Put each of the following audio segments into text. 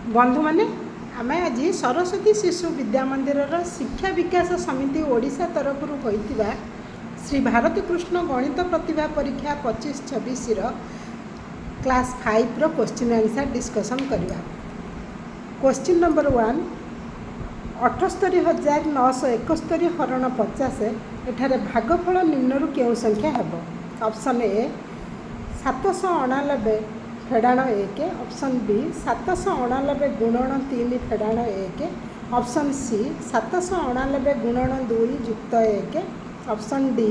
बंधु मैंने आम आज सरस्वती शिशु विद्या मंदिर शिक्षा विकास समिति ओडिशा तरफ होता श्री भारती कृष्ण गणित प्रतिभा परीक्षा 25-26 क्लास 5 रो क्वेश्चन आंसर डिस्कसन करवा। क्वेश्चन नंबर 1 78,971 हरण 50 एठारे भागफल निम्नरू क्यों संख्या हेब। ऑप्शन ए 789 फेड़ाण 1, ऑप्शन बी 789 गुणन 3 फेड़ाण 1, ऑप्शन सी 789 गुणन 2 युक्त 1, ऑप्शन डी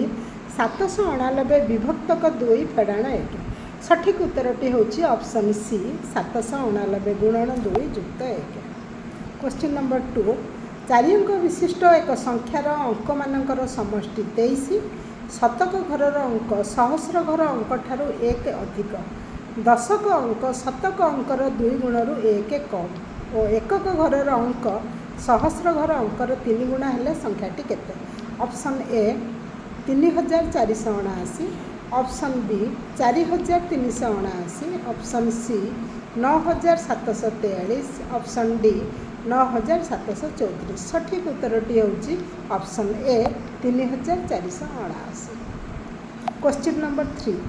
789 विभक्तक 2 फेड़ाण 1। सठिक उत्तरटी होची ऑप्शन सी 789 गुणन 2 युक्त 1। क्वेश्चन नंबर 2 चारि अंक विशिष्ट एक संख्यार अंक मानकर समष्टि 23, शतक घरर अंक सहस्र घर अंक ठारू 1 अधिक, दशक अंक शतक अंकर 2 गुणरू 1 कम और एकक घरर अंक सहस्र घर अंकर 3 गुणा हेले संख्याटी केते। Option A 3479, option B 4379, option C 9743, option D 9734। सठिक उत्तरटी होची ऑप्शन ए 3479। क्वेश्चन नंबर 3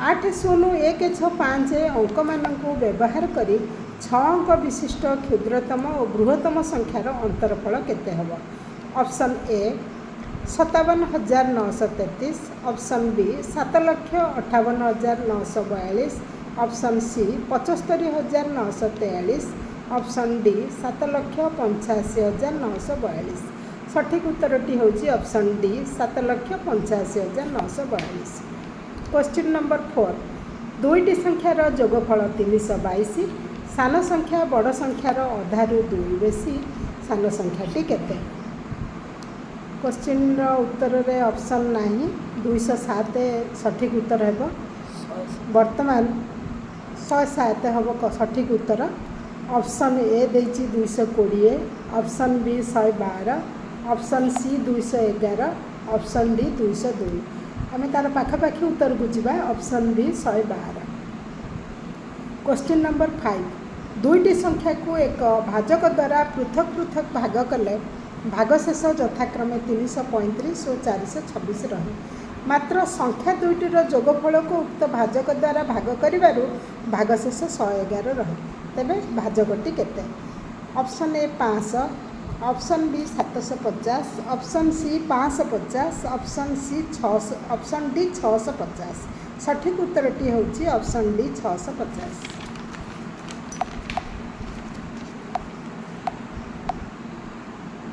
80165 अंक मानक व्यवहार करी 6 अंक विशिष्ट क्षुद्रतम और बृहत्तम संख्यार अंतरफल केते हब। Option A 57,933, option B 7,58,942, option C 75,943, option D 7,85,942। सठिक उत्तरटी होची ऑप्शन डी 7,85,942। क्वेश्चन नंबर 4 दुईटी संख्यार जोगफल 322, सान संख्या बड़ संख्यार अधारू 2 बेसी, सान संख्याटी केते। क्वेश्चन उत्तर रे ऑप्शन नहीं 207 सठिक उत्तर है। वर्तमान 107 हम सठिक उत्तर। ऑप्शन ए देछि 220, option B 112, option C 211, option D 202। आम तार पाखापाखि उत्तर को जावा ऑप्शन बी 112। क्वेश्चन नंबर 5 दुईटी संख्या को एक भाजक द्वारा पृथक पृथक भाग कले भागशेष यथाक्रमे 335 और 426 रहे, मात्र संख्या दुईटीर जोगफल को उक्त भाजक द्वारा भाग करिबारु भागशेष 111 रहे, तेबे भाजकटी केते। Option A 500, option B 750, option C 550, option C 600, option D 650। सठिक उत्तरटी होची option D 650।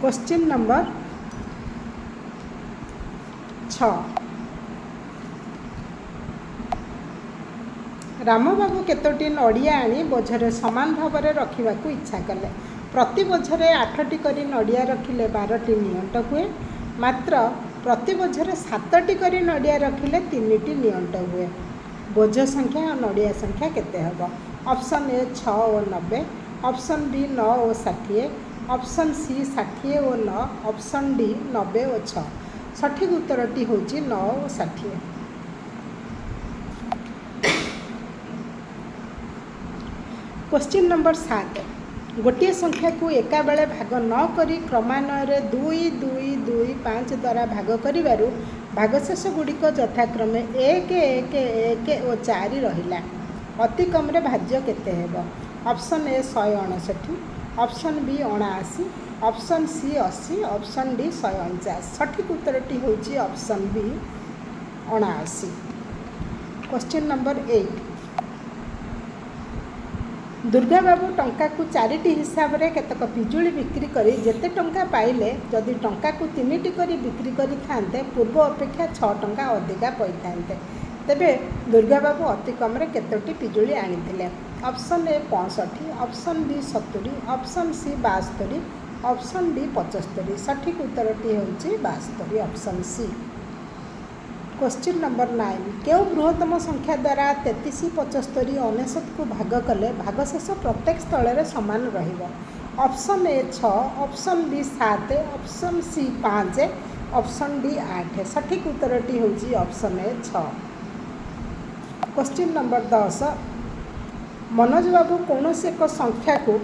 Question number 6 Rambabu केतोटी नड़िया आनी बोझरे समान भाव में रखा इच्छा कले। प्रति बोझरे 8टी करी नड़िया रखिले 12टी नियंट हुए, मात्र प्रति बोझरे 7टी करी नड़िया रखिले 3टी नियंट हुए। बोझ संख्या और नड़िया संख्या केते हबो। ऑप्शन ए 6 और 90, ऑप्शन बी 9 और 60, ऑप्शन सी 60 और 9, ऑप्शन डी 90 और 6। सठिक उत्तरटी होची 9 और 60। क्वेश्चन नंबर 7 गोटे संख्या को एका बेले भाग न करी क्रमान्वय 2 2 2 5 द्वारा भाग करिबारु भागशेष गुड़िक यथाक्रमे 1 1 1 और 4 रहिला, अति कम रे भाज्य केते हेबो। Option A 159, option B 79, option C 80, option D 149। सठिक उत्तरटी होची option B 79। Question number 8 Durga babu टंका को 4टी हिसाब रे केतक पिजुली बिक्री करी जेते टंका पाइले जदि टंका को 3टी करी बिक्री करी थांते पूर्व अपेक्षा 6 टंका अधिका पई थांते, तेबे दुर्गा बाबू अति कम रे केतोटी पिजुली आनिथिले। Option A 65, option B 70, option C 72, option D 75। सठिक उत्तरटी होची 72 ऑप्शन सी। क्वेश्चन नंबर 9 क्यों बृहत्तम संख्या द्वारा 33 75 99 को भाग कले भागशेष प्रत्येक स्थल रे समान रहिबो। Option A 6, option B 7, option C 5, option D 8। सठिक उत्तरटी होची option A 6। Question number 10 Manoj babu कौन एक संख्या को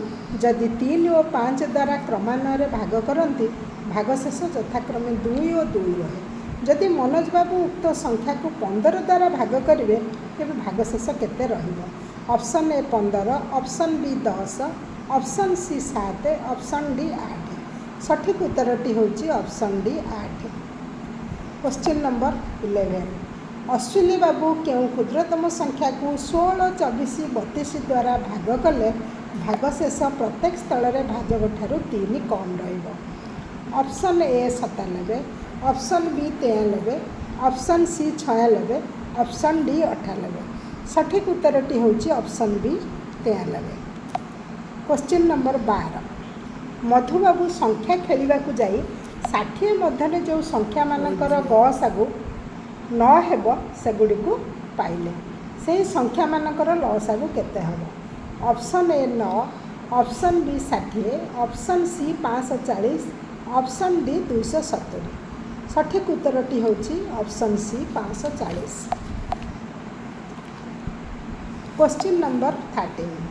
जदि 3 और 5 द्वारा क्रमान्वय भाग करती भागशेष यथाक्रमे 2 और 2 रहे। जदि मनोज बाबू उक्त संख्या को 15 द्वारा भाग करेंगे तेज भागशेष केते रहिबो? Option A 15, option B 10, option C 7, option D 8। सठिक उत्तरटी होची option D 8। Question number 11, Ashwini babu केउ क्षुद्रतम संख्या को 16, 24, 32 द्वारा भाग कले भागशेष प्रत्येक स्थल में भाजक ठारू 3 कम रहिबो? Option A 97, option B 93, option C 96, option D 98। सठिक उत्तरटी होची option B 93। Question number 12, Madhubabu संख्या खेलिबा को जाई 60 मध्य जो संख्या मानकर गसागु न हेब सेगुड़ी को पाइले से संख्या मानकर लसागु केते हबो? Option A 9, option B 60, option C 540, option D 270। सठिक उत्तरटी होची option C 540। Question number 13,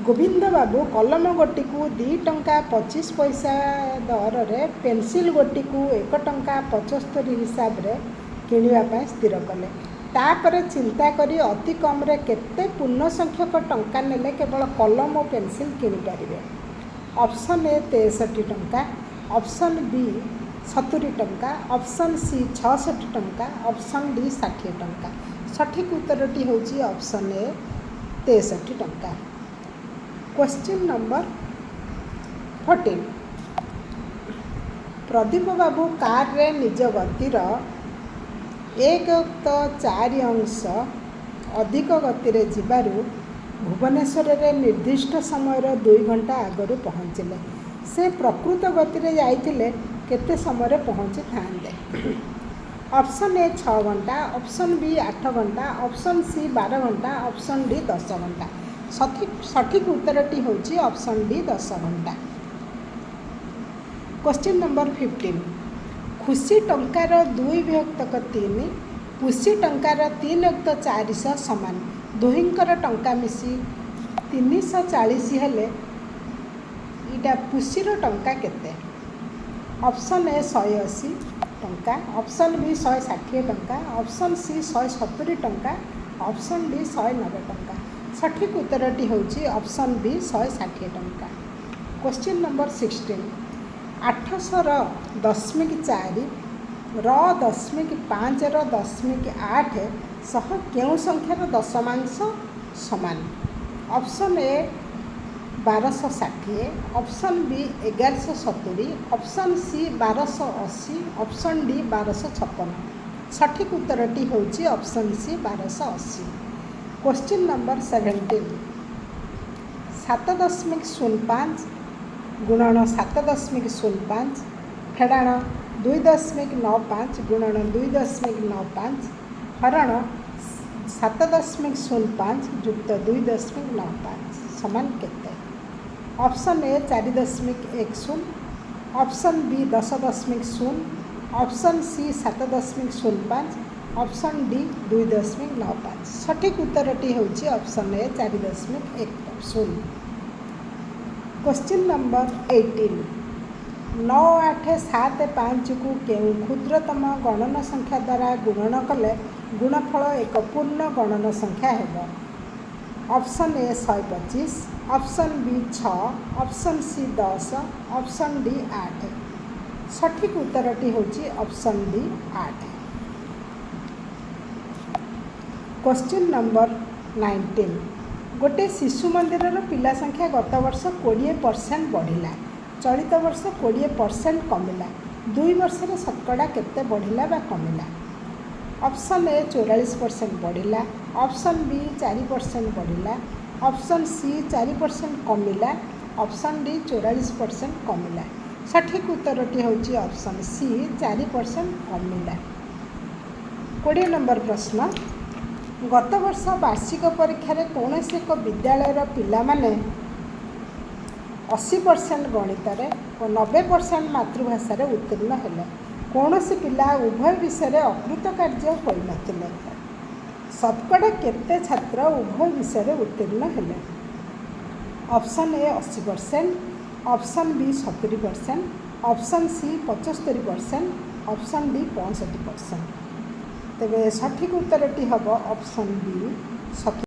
Govind babu कलम गोटी को 2 टंका 25 पैसा दर रे पेंसिल गोटी को 1 टंका 75 हिसाब रे किनिबा स्थिर कले। तापर चिंता करी अति कम रे केते पूर्ण संख्यक टंका नेले केवल कलम और पेंसिल किनि पारिबे? ऑप्शन ए 63 टंका, ऑप्शन बी 70 टंका, ऑप्शन सी 66 टंका, ऑप्शन डी 60 टंका। सठिक उत्तरटी होची ऑप्शन ए 63 टंका। क्वेश्चन नंबर 14, प्रदीप बाबू कार रे निज गतिर 1/4 अंश अधिक गति रे जिबारु भुवनेश्वर रे निर्दिष्ट समय 2 घंटा आगरू पहुँचले। से प्रकृत गति रे जाइथिले केते समय पहुँची थांदे? ऑप्शन ए 6 घंटा, ऑप्शन बी 8 घंटा, ऑप्शन सी 12 घंटा, ऑप्शन डी 10 घंटा। सठिक उत्तरटी होची ऑप्शन डी 10 घंटा। क्वेश्चन नंबर 15, खुशी टंकार 2 विभक्तक 3, पुसी टंकार 3/400 समान। दुहिंकर टंका मिसी 340 हेले इटा पुसीर टंका केते? ऑप्शन ए 180 टंका, ऑप्शन बी 160 टंका, ऑप्शन सी 170 टंका, ऑप्शन डी 190 टंका। सठिक उत्तरटी होची ऑप्शन बी 160 टंका। क्वेश्चन नंबर 16, 800 दशमिक 4 दशमिक 5 दशमिक 8 सह केउ संख्यार दशमांश समान? Option A 1260, option B 1170, option C 1280, option D 1256। सठिक उत्तरटी होची ऑप्शन सी 1280। क्वेश्चन नंबर 17, 7.05 गुणन 7.05 फेड़ाण 2.95 गुणन 2.95 हरण 7.05 युक्त 2.95 समान केते? Option A 4.10, option B 10.0, option C 7.05, option D 2.95। सठिक उत्तरटी होची ऑप्शन ए 4.10। क्वेश्चन नंबर 18, 9, 8, 7, 5 को केउ क्षुद्रतम गणन संख्या द्वारा गुणन कले गुणफल एक पूर्ण गणन संख्या हेब? Option A 125, option B 6, option C 10, option D 8। सठिक उत्तरटी होची ऑप्शन डी 8। क्वेश्चन नंबर 19, गोटे शिशु मंदिर पिला संख्या गत वर्ष 20% बढ़िला, चलित वर्ष 20% कमिला, 2 वर्ष शतकड़ा केते बढ़िला बा कमिला? ऑप्शन ए 44% बढ़िला, ऑप्शन बी 4% बढ़िला, ऑप्शन सी 4% कमिला, ऑप्शन डी 44% कमिला। सठिक उत्तरटी होची ऑप्शन सी 4% कमिला। 20 नंबर प्रश्न, गत वर्ष वार्षिक परीक्षा रे कौन से एक विद्यालय पिला माने 80% गणित और 90% मातृभाषा उत्तीर्ण हेले, कौन से पिला उभय विषय अकृत कार्य होई नथिले? शतकड़ा केते छात्र उभय विषय उत्तीर्ण हेले? Option A 80%, option B 70%, option C 75%, option D 65%। तेरे सठिक उत्तर टी हम ऑप्शन बी